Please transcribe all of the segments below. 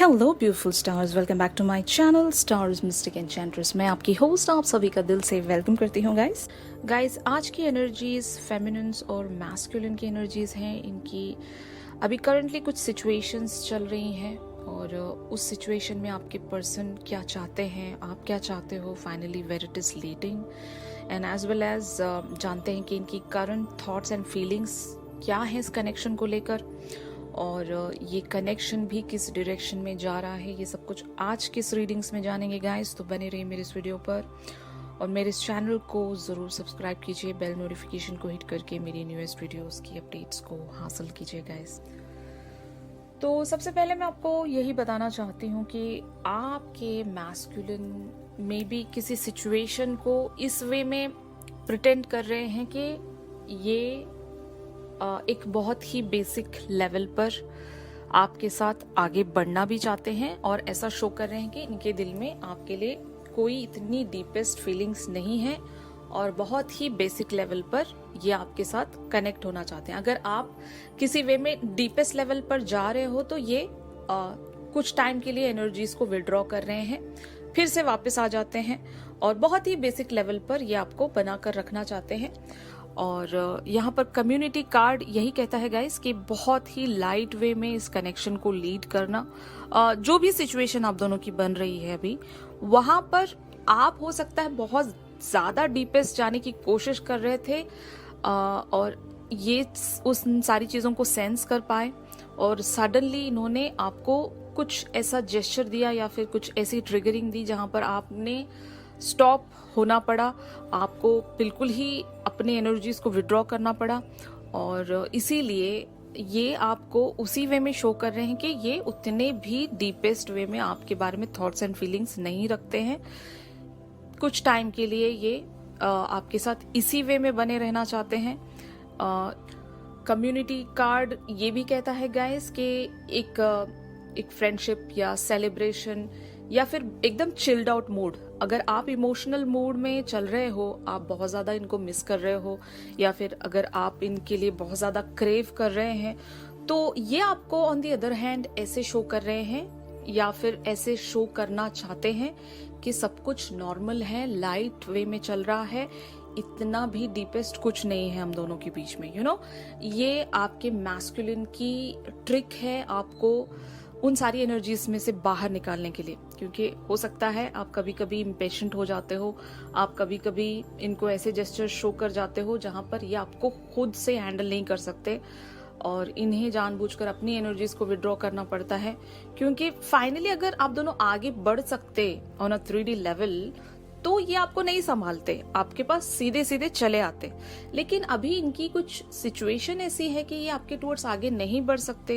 Hello beautiful stars, welcome back to my channel stars mystic enchantress. मैं आपकी host आप सभी का दिल से वेलकम करती हूँ गाइस। आज की एनर्जीज फेमिनिन्स और मैस्कुलिन की एनर्जीज हैं। इनकी अभी करंटली कुछ सिचुएशंस चल रही हैं और उस सिचुएशन में आपके पर्सन क्या चाहते हैं, आप क्या चाहते हो, finally where it is leading, and as well as जानते हैं कि इनकी करंट थॉट्स एंड फीलिंग्स क्या है इस कनेक्शन को लेकर, और ये कनेक्शन भी किस डायरेक्शन में जा रहा है। ये सब कुछ आज के इस रीडिंग्स में जानेंगे गाइस, तो बने रहिए मेरे इस वीडियो पर और मेरे इस चैनल को ज़रूर सब्सक्राइब कीजिए, बेल नोटिफिकेशन को हिट करके मेरी न्यूएस्ट वीडियोस की अपडेट्स को हासिल कीजिए गाइस। तो सबसे पहले मैं आपको यही बताना चाहती हूँ कि आपके मैस्कुलिन में भी किसी सिचुएशन को इस वे में प्रिटेंड कर रहे हैं कि ये एक बहुत ही बेसिक लेवल पर आपके साथ आगे बढ़ना भी चाहते हैं और ऐसा शो कर रहे हैं कि इनके दिल में आपके लिए कोई इतनी डीपेस्ट फीलिंग्स नहीं है और बहुत ही बेसिक लेवल पर ये आपके साथ कनेक्ट होना चाहते हैं। अगर आप किसी वे में डीपेस्ट लेवल पर जा रहे हो तो ये कुछ टाइम के लिए एनर्जीज को विड्रॉ कर रहे हैं, फिर से वापस आ जाते हैं और बहुत ही बेसिक लेवल पर ये आपको बनाकर रखना चाहते हैं। और यहाँ पर कम्युनिटी कार्ड यही कहता है गाइस कि बहुत ही लाइट वे में इस कनेक्शन को लीड करना। जो भी सिचुएशन आप दोनों की बन रही है अभी, वहां पर आप हो सकता है बहुत ज्यादा डीपेस्ट जाने की कोशिश कर रहे थे और ये उस सारी चीजों को सेंस कर पाए और सडनली इन्होंने आपको कुछ ऐसा जेस्चर दिया या फिर कुछ ऐसी ट्रिगरिंग दी जहां पर आपने स्टॉप होना पड़ा, आपको बिल्कुल ही अपने एनर्जीज को विड्रॉ करना पड़ा। और इसीलिए ये आपको उसी वे में शो कर रहे हैं कि ये उतने भी डीपेस्ट वे में आपके बारे में थॉट्स एंड फीलिंग्स नहीं रखते हैं। कुछ टाइम के लिए ये आपके साथ इसी वे में बने रहना चाहते हैं। कम्युनिटी कार्ड ये भी कहता है गाइस कि एक फ्रेंडशिप या सेलिब्रेशन या फिर एकदम चिल्ड आउट मूड, अगर आप इमोशनल मूड में चल रहे हो, आप बहुत ज़्यादा इनको मिस कर रहे हो या फिर अगर आप इनके लिए बहुत ज़्यादा क्रेव कर रहे हैं, तो ये आपको ऑन दी अदर हैंड ऐसे शो कर रहे हैं या फिर ऐसे शो करना चाहते हैं कि सब कुछ नॉर्मल है, लाइट वे में चल रहा है, इतना भी डीपेस्ट कुछ नहीं है हम दोनों के बीच में। ये आपके मैस्कुलिन की ट्रिक है आपको उन सारी एनर्जीज में से बाहर निकालने के लिए, क्योंकि हो सकता है आप कभी कभी इम्पेशेंट हो जाते हो, आप कभी कभी इनको ऐसे जेस्चर शो कर जाते हो जहां पर ये आपको खुद से हैंडल नहीं कर सकते और इन्हें जानबूझकर अपनी एनर्जीज को विड्रॉ करना पड़ता है। क्योंकि फाइनली अगर आप दोनों आगे बढ़ सकते ऑन अ 3D लेवल तो ये आपको नहीं संभालते, आपके पास सीधे सीधे चले आते। लेकिन अभी इनकी कुछ सिचुएशन ऐसी है कि ये आपके टुवर्ड्स आगे नहीं बढ़ सकते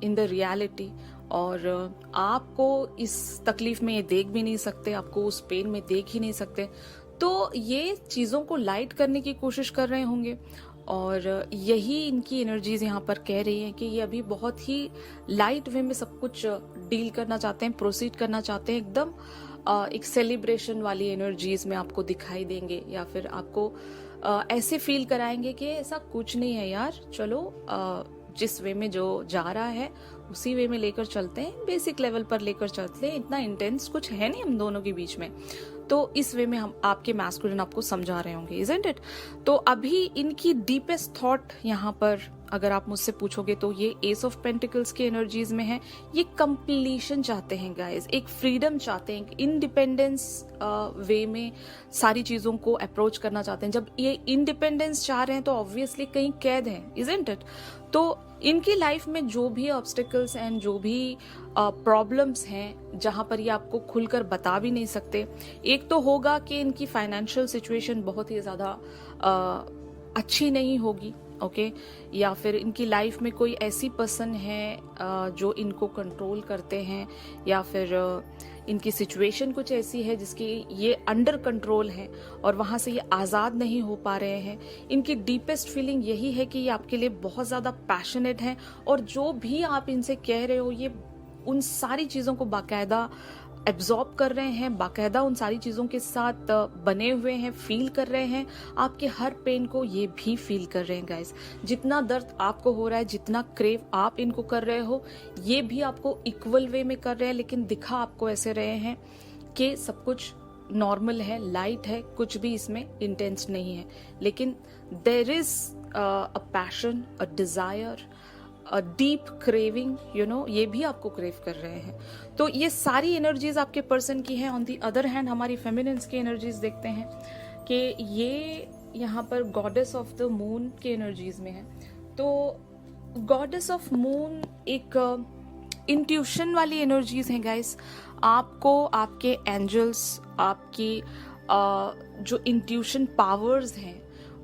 इन द रियलिटी, और आपको इस तकलीफ में ये देख भी नहीं सकते, आपको उस पेन में देख ही नहीं सकते। तो ये चीज़ों को लाइट करने की कोशिश कर रहे होंगे और यही इनकी एनर्जीज यहाँ पर कह रही हैं कि ये अभी बहुत ही लाइट वे में सब कुछ डील करना चाहते हैं, प्रोसीड करना चाहते हैं। एकदम एक सेलिब्रेशन वाली एनर्जीज में आपको दिखाई देंगे या फिर आपको ऐसे फील कराएंगे कि ऐसा कुछ नहीं है यार, चलो जिस वे में जो जा रहा है उसी वे में लेकर चलते हैं, बेसिक लेवल पर लेकर चलते हैं, इतना इंटेंस कुछ है नहीं हम दोनों के बीच में। तो इस वे में हम आपके मैस्कुलिन आपको समझा रहे होंगे, इजंट इट। तो अभी इनकी डीपेस्ट थॉट यहाँ पर अगर आप मुझसे पूछोगे तो ये एस ऑफ पेंटिकल्स की एनर्जीज में है। ये कंप्लीशन चाहते हैं गाइस, एक फ्रीडम चाहते हैं, इंडिपेंडेंस वे में सारी चीजों को अप्रोच करना चाहते हैं। जब ये इंडिपेंडेंस चाह रहे हैं तो ऑब्वियसली कहीं कैद है, इजंट इट। तो इनकी लाइफ में जो भी ऑब्स्टिकल्स एंड जो भी प्रॉब्लम्स हैं जहां पर ये आपको खुलकर बता भी नहीं सकते, एक तो होगा कि इनकी फाइनेंशियल सिचुएशन बहुत ही ज्यादा अच्छी नहीं होगी, ओके, या फिर इनकी लाइफ में कोई ऐसी पर्सन है जो इनको कंट्रोल करते हैं, या फिर इनकी सिचुएशन कुछ ऐसी है जिसकी ये अंडर कंट्रोल है और वहां से ये आज़ाद नहीं हो पा रहे हैं। इनकी डीपेस्ट फीलिंग यही है कि ये आपके लिए बहुत ज़्यादा पैशनेट हैं और जो भी आप इनसे कह रहे हो ये उन सारी चीज़ों को बाकायदा एब्जॉर्ब कर रहे हैं, बाकायदा उन सारी चीज़ों के साथ बने हुए हैं, फील कर रहे हैं, आपके हर पेन को ये भी फील कर रहे हैं गाइस। जितना दर्द आपको हो रहा है, जितना क्रेव आप इनको कर रहे हो, ये भी आपको इक्वल वे में कर रहे हैं, लेकिन दिखा आपको ऐसे रहे हैं कि सब कुछ नॉर्मल है, लाइट है, कुछ भी इसमें इंटेंस नहीं है, लेकिन there is a passion, a desire, a deep craving, ये भी आपको क्रेव कर रहे हैं। तो ये सारी एनर्जीज आपके पर्सन की हैं। ऑन दी अदर हैंड हमारी फेमिनिन्स की एनर्जीज देखते हैं कि ये यहाँ पर गॉडेस ऑफ द मून की एनर्जीज में है। तो गॉडेस ऑफ मून एक इंट्यूशन वाली एनर्जीज हैं गाइस। आपको आपके एंजल्स, आपकी जो इंट्यूशन पावर्स हैं,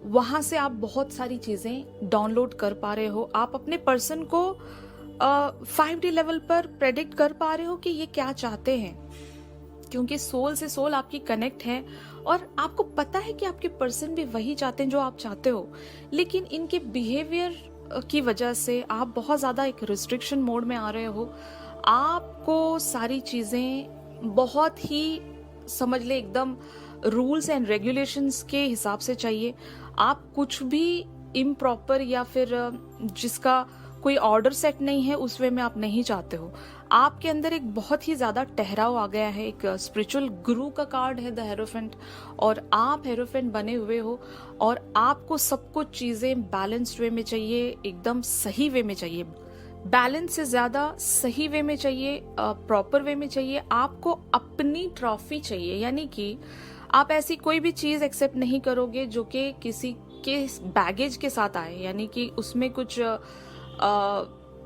वहां से आप बहुत सारी चीजें डाउनलोड कर पा रहे हो। आप अपने पर्सन को 5D लेवल पर प्रेडिक्ट कर पा रहे हो कि ये क्या चाहते हैं, क्योंकि सोल से सोल आपकी कनेक्ट है और आपको पता है कि आपके पर्सन भी वही चाहते हैं जो आप चाहते हो। लेकिन इनके बिहेवियर की वजह से आप बहुत ज्यादा एक रिस्ट्रिक्शन मोड में आ रहे हो। आपको सारी चीजें बहुत ही, समझ ले, एकदम रूल्स एंड रेगुलेशंस के हिसाब से चाहिए। आप कुछ भी इम्प्रॉपर या फिर जिसका कोई ऑर्डर सेट नहीं है उस वे में आप नहीं चाहते हो। आपके अंदर एक बहुत ही ज्यादा ठहराव आ गया है। एक स्पिरिचुअल गुरु का कार्ड है द हेरोफेंट, और आप हेरोफेंट बने हुए हो और आपको सब कुछ चीजें बैलेंस्ड वे में चाहिए, एकदम सही वे में चाहिए। बैलेंस से ज्यादा सही वे में चाहिए, प्रॉपर वे में चाहिए। आपको अपनी ट्रॉफी चाहिए, यानी कि आप ऐसी कोई भी चीज एक्सेप्ट नहीं करोगे जो कि किसी के बैगेज के साथ आए, यानी कि उसमें कुछ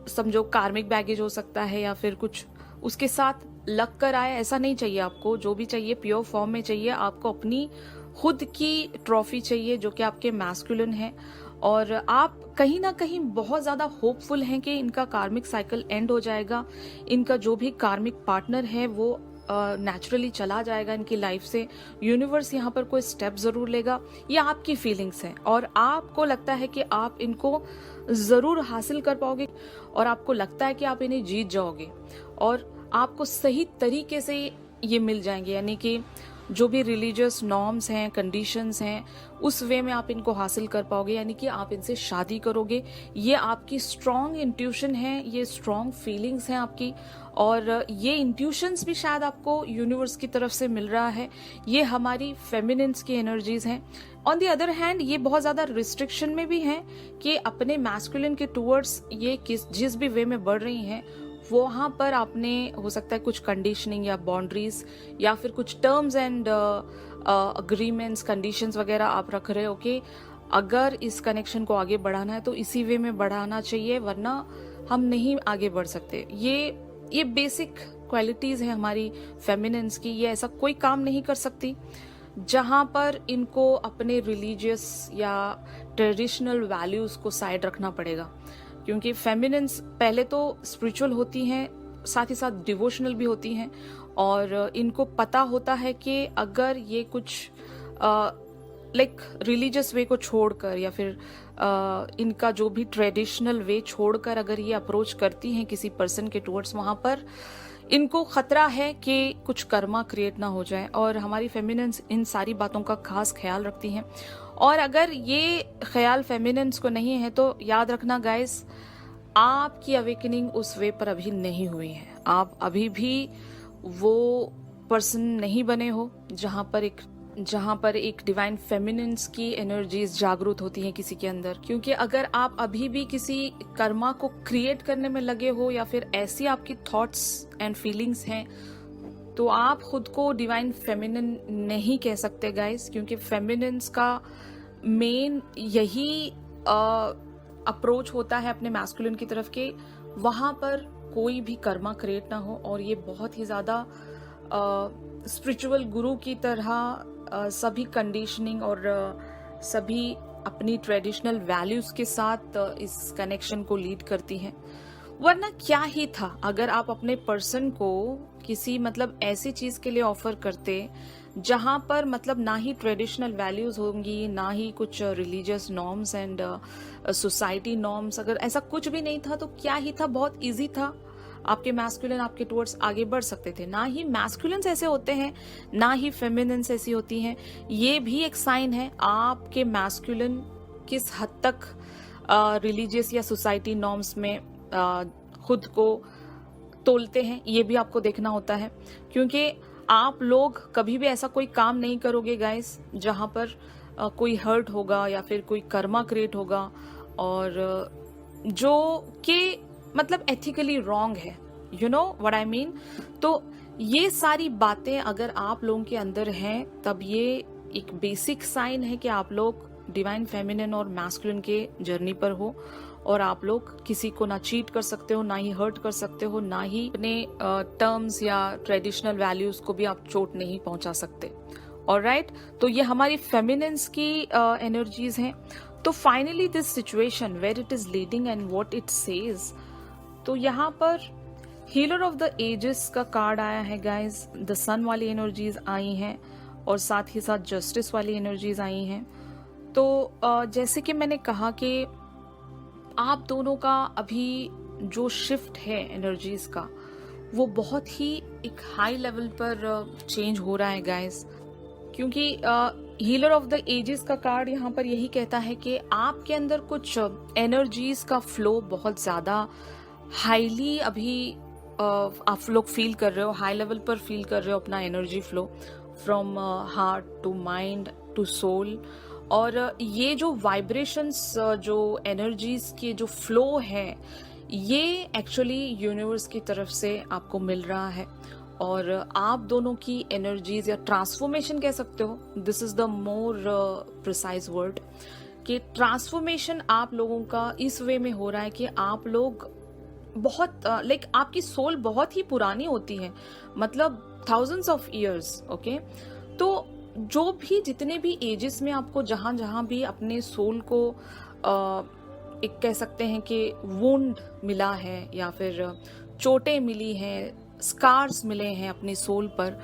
समझो कार्मिक बैगेज हो सकता है या फिर कुछ उसके साथ लग कर आए। ऐसा नहीं चाहिए आपको। जो भी चाहिए प्योर फॉर्म में चाहिए। आपको अपनी खुद की ट्रॉफी चाहिए जो कि आपके मैस्कुलिन है, और आप कहीं ना कहीं बहुत ज्यादा होपफुल हैं कि इनका कार्मिक साइकिल एंड हो जाएगा। इनका जो भी कार्मिक पार्टनर है वो नेचुरली चला जाएगा इनकी लाइफ से। यूनिवर्स यहाँ पर कोई स्टेप जरूर लेगा। ये आपकी फीलिंग्स हैं और आपको लगता है कि आप इनको जरूर हासिल कर पाओगे, और आपको लगता है कि आप इन्हें जीत जाओगे और आपको सही तरीके से ये मिल जाएंगे। यानी कि जो भी रिलीजियस नॉर्म्स हैं, कंडीशंस हैं, उस वे में आप इनको हासिल कर पाओगे, यानी कि आप इनसे शादी करोगे। ये आपकी स्ट्रॉन्ग इंट्यूशन है, ये स्ट्रॉन्ग फीलिंग्स हैं आपकी, और ये इंट्यूशंस भी शायद आपको यूनिवर्स की तरफ से मिल रहा है। ये हमारी फेमिनिन्स की एनर्जीज हैं। ऑन दी अदर हैंड ये बहुत ज्यादा रिस्ट्रिक्शन में भी हैं कि अपने मैस्कुलिन के टूवर्ड्स ये जिस भी वे में बढ़ रही हैं, वहां पर आपने हो सकता है कुछ कंडीशनिंग या बाउंड्रीज या फिर कुछ टर्म्स एंड अग्रीमेंट्स, कंडीशंस वगैरह आप रख रहे हो कि अगर इस कनेक्शन को आगे बढ़ाना है तो इसी वे में बढ़ाना चाहिए, वरना हम नहीं आगे बढ़ सकते। ये बेसिक क्वालिटीज है हमारी फेमिनिन्स की। ये ऐसा कोई काम नहीं कर सकती जहां पर इनको अपने रिलीजियस या ट्रेडिशनल वैल्यूज को साइड रखना पड़ेगा, क्योंकि फेमिनिन्स पहले तो स्पिरिचुअल होती हैं, साथ ही साथ डिवोशनल भी होती हैं, और इनको पता होता है कि अगर ये कुछ लाइक रिलीजियस वे को छोड़कर या फिर इनका जो भी ट्रेडिशनल वे छोड़कर अगर ये अप्रोच करती हैं किसी पर्सन के टुवर्ड्स, वहां पर इनको खतरा है कि कुछ कर्मा क्रिएट ना हो जाए। और हमारी फेमिनिन्स इन सारी बातों का खास ख्याल रखती हैं। और अगर ये ख्याल फेमिनिन्स को नहीं है तो याद रखना गाइस, आपकी अवेकनिंग उस वे पर अभी नहीं हुई है। आप अभी भी वो पर्सन नहीं बने हो जहां पर एक डिवाइन फेमिनिन्स की एनर्जीज जागरूक होती हैं किसी के अंदर। क्योंकि अगर आप अभी भी किसी कर्मा को क्रिएट करने में लगे हो या फिर ऐसी आपकी थॉट्स एंड फीलिंग्स हैं, तो आप खुद को डिवाइन फेमिनिन नहीं कह सकते गाइस, क्योंकि फेमिनिन्स का मेन यही अप्रोच होता है अपने मैस्कुलिन की तरफ के वहां पर कोई भी कर्मा क्रिएट ना हो। और ये बहुत ही ज्यादा स्पिरिचुअल गुरु की तरह सभी कंडीशनिंग और सभी अपनी ट्रेडिशनल वैल्यूज के साथ इस कनेक्शन को लीड करती हैं। वरना क्या ही था अगर आप अपने पर्सन को किसी ऐसी चीज के लिए ऑफर करते जहां पर ना ही ट्रेडिशनल वैल्यूज होंगी, ना ही कुछ religious norms and society norms. अगर ऐसा कुछ भी नहीं था तो क्या ही था, बहुत इजी था। आपके मैस्कुलिन आपके टुवर्ड्स आगे बढ़ सकते थे। ना ही मैस्कुलिन्स ऐसे होते हैं, ना ही फेमिनिन्स ऐसी होती हैं। ये भी एक साइन है आपके मैस्कुलिन किस हद तक रिलीजियस या सोसाइटी नॉर्म्स में खुद को तोलते हैं, ये भी आपको देखना होता है। क्योंकि आप लोग कभी भी ऐसा कोई काम नहीं करोगे गाइस जहां पर कोई हर्ट होगा या फिर कोई कर्मा क्रिएट होगा और जो कि मतलब एथिकली रॉन्ग है, you know what I mean. तो ये सारी बातें अगर आप लोगों के अंदर हैं तब ये एक बेसिक साइन है कि आप लोग डिवाइन फेमिनिन और मैस्कुलिन के जर्नी पर हो और आप लोग किसी को ना चीट कर सकते हो, ना ही हर्ट कर सकते हो, ना ही अपने टर्म्स या ट्रेडिशनल वैल्यूज को भी आप चोट नहीं पहुंचा सकते। ऑलराइट, तो ये हमारी फेमिनिन्स की एनर्जीज हैं। तो finally this situation where it is leading and what it says, तो यहाँ पर हीलर ऑफ द एजेस का कार्ड आया है गाइस, द सन वाली एनर्जीज आई हैं और साथ ही साथ जस्टिस वाली एनर्जीज आई हैं। तो जैसे कि मैंने कहा कि आप दोनों का अभी जो शिफ्ट है एनर्जीज का वो बहुत ही एक हाई लेवल पर चेंज हो रहा है गाइस। क्योंकि हीलर ऑफ द एजेस का कार्ड यहाँ पर यही कहता है कि आपके अंदर कुछ एनर्जीज का फ्लो बहुत ज्यादा हाईली अभी आप लोग फील कर रहे हो, हाई लेवल पर फील कर रहे हो अपना energy flow from heart to mind to soul. और ये जो वाइब्रेशंस, जो एनर्जीज के जो फ्लो है, ये एक्चुअली यूनिवर्स की तरफ से आपको मिल रहा है। और आप दोनों की एनर्जीज या ट्रांसफॉर्मेशन कह सकते हो, this is the more precise word, कि ट्रांसफॉर्मेशन आप लोगों का इस वे में हो रहा है कि आप लोग बहुत लाइक आपकी सोल बहुत ही पुरानी होती है, मतलब थाउजेंड्स ऑफ इयर्स। ओके, तो जो भी जितने भी एजेस में आपको जहां जहां भी अपने सोल को एक कह सकते हैं कि वुंड मिला है या फिर चोटें मिली हैं, स्कार्स मिले हैं अपनी सोल पर,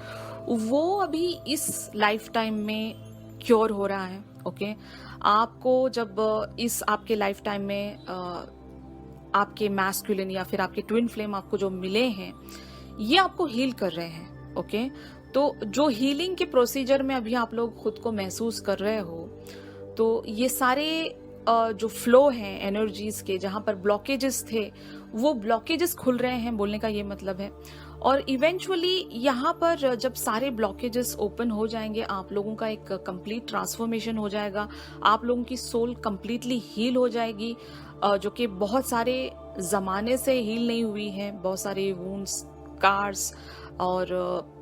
वो अभी इस लाइफ टाइम में क्योर हो रहा है। ओके, आपको जब इस आपके लाइफ टाइम में आपके मैस्कुलिन या फिर आपके ट्विन फ्लेम आपको जो मिले हैं, ये आपको हील कर रहे हैं। ओके, तो जो हीलिंग के प्रोसीजर में अभी आप लोग खुद को महसूस कर रहे हो, तो ये सारे जो फ्लो हैं एनर्जीज के, जहां पर ब्लॉकेजेस थे वो ब्लॉकेजेस खुल रहे हैं, बोलने का ये मतलब है। और इवेंचुअली यहाँ पर जब सारे ब्लॉकेजेस ओपन हो जाएंगे, आप लोगों का एक कंप्लीट ट्रांसफॉर्मेशन हो जाएगा, आप लोगों की सोल कंप्लीटली हील हो जाएगी, जो कि बहुत सारे जमाने से हील नहीं हुई है, बहुत सारे वुंड्स, स्कार्स और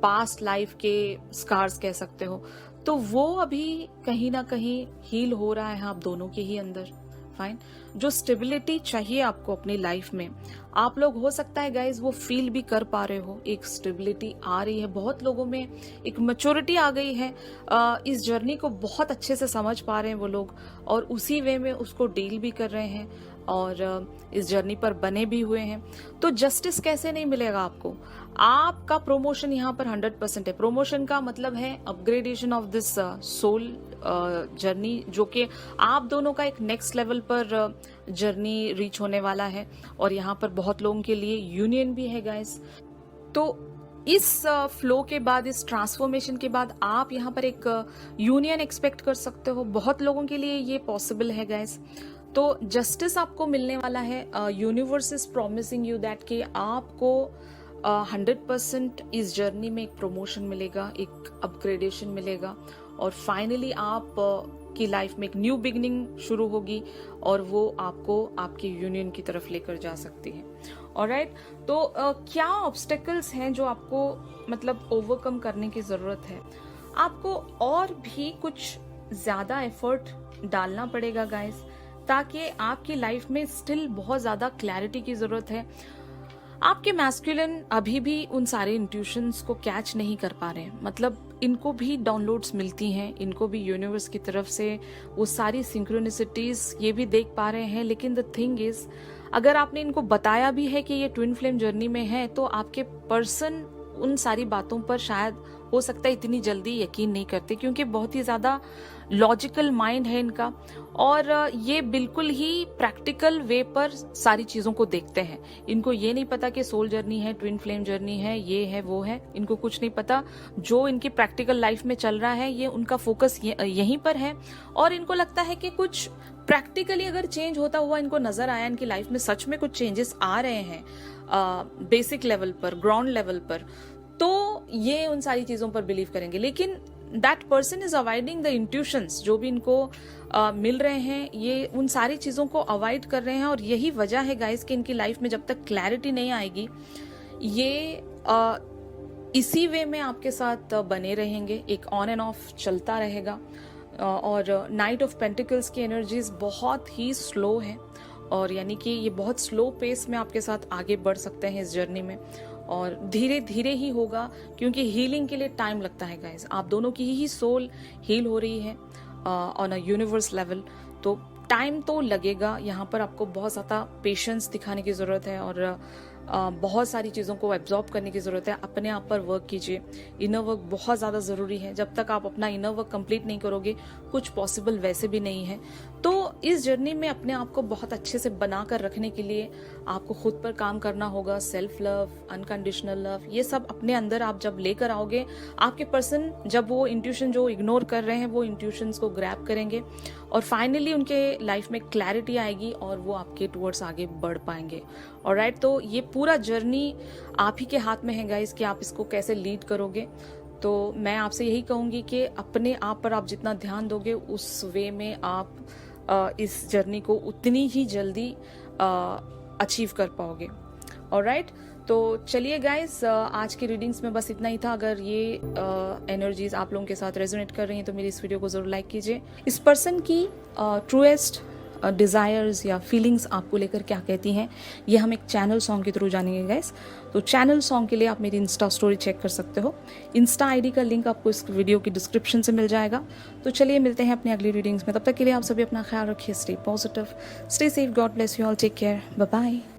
पास्ट लाइफ के स्कार्स कह सकते हो, तो वो अभी कहीं ना कहीं हील हो रहा है आप दोनों के ही अंदर। फाइन, जो स्टेबिलिटी चाहिए आपको अपनी लाइफ में, आप लोग हो सकता है गाइज वो फील भी कर पा रहे हो, एक स्टेबिलिटी आ रही है, बहुत लोगों में एक मैच्योरिटी आ गई है, इस जर्नी को बहुत अच्छे से समझ पा रहे हैं वो लोग और उसी वे में उसको डील भी कर रहे हैं और इस जर्नी पर बने भी हुए हैं। तो जस्टिस कैसे नहीं मिलेगा आपको? आपका प्रमोशन यहाँ पर 100% है। प्रमोशन का मतलब है upgradation of this soul journey, जो कि आप दोनों का एक नेक्स्ट लेवल पर जर्नी रीच होने वाला है और यहाँ पर बहुत लोगों के लिए यूनियन भी है गाइस। तो इस फ्लो के बाद, इस ट्रांसफॉर्मेशन के बाद आप यहाँ पर एक यूनियन एक्सपेक्ट कर सकते हो, बहुत लोगों के लिए ये पॉसिबल है गाइस। तो जस्टिस आपको मिलने वाला है, universe is promising you that कि आपको 100% इस जर्नी में एक प्रमोशन मिलेगा, एक अपग्रेडेशन मिलेगा और फाइनली आप की लाइफ में एक न्यू बिगिनिंग शुरू होगी और वो आपको आपके यूनियन की तरफ लेकर जा सकती है। ऑलराइट, तो क्या ऑब्स्टेकल्स हैं जो आपको मतलब ओवरकम करने की जरूरत है? आपको और भी कुछ ज्यादा एफर्ट डालना पड़ेगा गाइस, ताकि आपकी लाइफ में स्टिल बहुत ज्यादा क्लैरिटी की जरूरत है। आपके मैस्कुलिन अभी भी उन सारे इंट्यूशंस को कैच नहीं कर पा रहे हैं, मतलब इनको भी डाउनलोड्स मिलती हैं, इनको भी यूनिवर्स की तरफ से वो सारी सिंक्रोनिसिटीज ये भी देख पा रहे हैं। लेकिन द थिंग इज, अगर आपने इनको बताया भी है कि ये ट्विन फ्लेम जर्नी में है, तो आपके पर्सन उन सारी बातों पर शायद हो सकता है इतनी जल्दी यकीन नहीं करते, क्योंकि बहुत ही ज़्यादा लॉजिकल माइंड है इनका, और ये बिल्कुल ही प्रैक्टिकल वे पर सारी चीज़ों को देखते हैं। इनको ये नहीं पता कि सोल जर्नी है, ट्विन फ्लेम जर्नी है, ये है वो है, इनको कुछ नहीं पता। जो इनकी प्रैक्टिकल लाइफ में चल रहा है ये उनका फोकस यहीं पर है, और इनको लगता है कि कुछ प्रैक्टिकली अगर चेंज होता हुआ इनको नजर आया, इनकी लाइफ में सच में कुछ चेंजेस आ रहे हैं बेसिक लेवल पर, ग्राउंड लेवल पर, तो ये उन सारी चीजों पर बिलीव करेंगे। लेकिन that person is avoiding the intuitions जो भी इनको मिल रहे हैं, ये उन सारी चीजों को अवॉइड कर रहे हैं। और यही वजह है गाइस कि इनकी लाइफ में जब तक क्लैरिटी नहीं आएगी, ये इसी वे में आपके साथ बने रहेंगे, एक ऑन एंड ऑफ चलता रहेगा। और नाइट ऑफ पेंटिकल्स की एनर्जीज बहुत ही स्लो है, और यानी कि ये बहुत स्लो पेस में आपके साथ आगे बढ़ सकते हैं इस जर्नी में, और धीरे धीरे ही होगा, क्योंकि हीलिंग के लिए टाइम लगता है गाइस। आप दोनों की ही सोल हील हो रही है ऑन अ यूनिवर्स लेवल, तो टाइम तो लगेगा। यहाँ पर आपको बहुत ज़्यादा पेशेंस दिखाने की ज़रूरत है, और बहुत सारी चीज़ों को एब्जॉर्ब करने की ज़रूरत है। अपने आप पर वर्क कीजिए, इनर वर्क बहुत ज़्यादा ज़रूरी है। जब तक आप अपना इनर वर्क कंप्लीट नहीं करोगे, कुछ पॉसिबल वैसे भी नहीं है। तो इस जर्नी में अपने आप को बहुत अच्छे से बना कर रखने के लिए आपको खुद पर काम करना होगा। सेल्फ लव, अनकंडीशनल लव, ये सब अपने अंदर आप जब लेकर आओगे, आपके पर्सन जब वो इंट्यूशन जो इग्नोर कर रहे हैं वो इंट्यूशंस को ग्रैब करेंगे, और फाइनली उनके लाइफ में क्लैरिटी आएगी, और वो आपके टुवर्ड्स आगे बढ़ पाएंगे। ऑलराइट, तो ये पूरा जर्नी आप ही के हाथ में है गाइस कि आप इसको कैसे लीड करोगे। तो मैं आपसे यही कहूंगी कि अपने आप पर आप जितना ध्यान दोगे, उस वे में आप इस जर्नी को उतनी ही जल्दी अचीव कर पाओगे। ऑलराइट, तो चलिए गाइस, आज की रीडिंग्स में बस इतना ही था। अगर ये एनर्जीज आप लोगों के साथ रेजोनेट कर रही हैं तो मेरी इस वीडियो को जरूर लाइक कीजिए। इस पर्सन की ट्रूएस्ट डिज़ायर्स या फीलिंग्स आपको लेकर क्या कहती हैं, ये हम एक चैनल सॉन्ग के थ्रू जानेंगे गाइस। तो चैनल सॉन्ग के लिए आप मेरी इंस्टा स्टोरी चेक कर सकते हो। इंस्टा आईडी का लिंक आपको इस वीडियो की डिस्क्रिप्शन से मिल जाएगा। तो चलिए मिलते हैं अपनी अगली रीडिंग्स में। तब तक के लिए आप सभी अपना ख्याल रखिए। Stay positive, stay safe, God bless you all, take care, bye bye.